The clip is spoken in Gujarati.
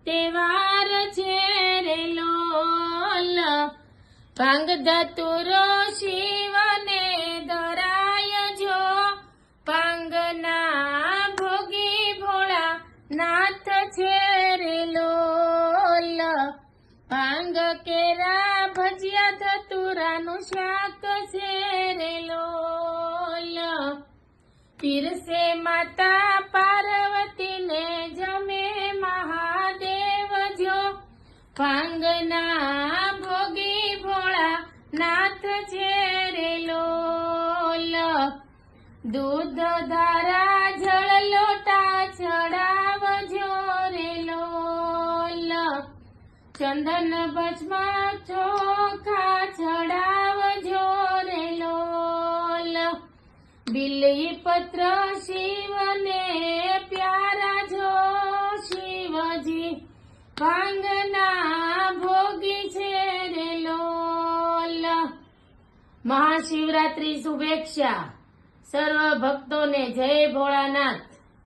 તહેવાર છે રે લોલ, ભાંગ ધતુરો શિવને ધરાય જો, પાંગના ભોગી ભોળા નાથ છે રે લોલ, ભાંગ કેરા ભજીયા ધતુરાનું શાક છે રે લોલ, પીરસે માતા પાર્વતીને જમે મહાદેવ જો, ભાંગના ભોગી ભોળા નાથ છે રે લોલ, દૂધ ધારા જળ લોટા ચડાવજો રે લોલ, ચંદન ભસ્મ ચોખા ચડાવજો રે લોલ, બિલી પત્ર શિવને પ્યારા જો શિવજી, ભાંગના ભોગી છે રે લોલ। મહાશિવરાત્રી શુભેચ્છા સર્વ ભક્તોને, જય ભોળાનાથ।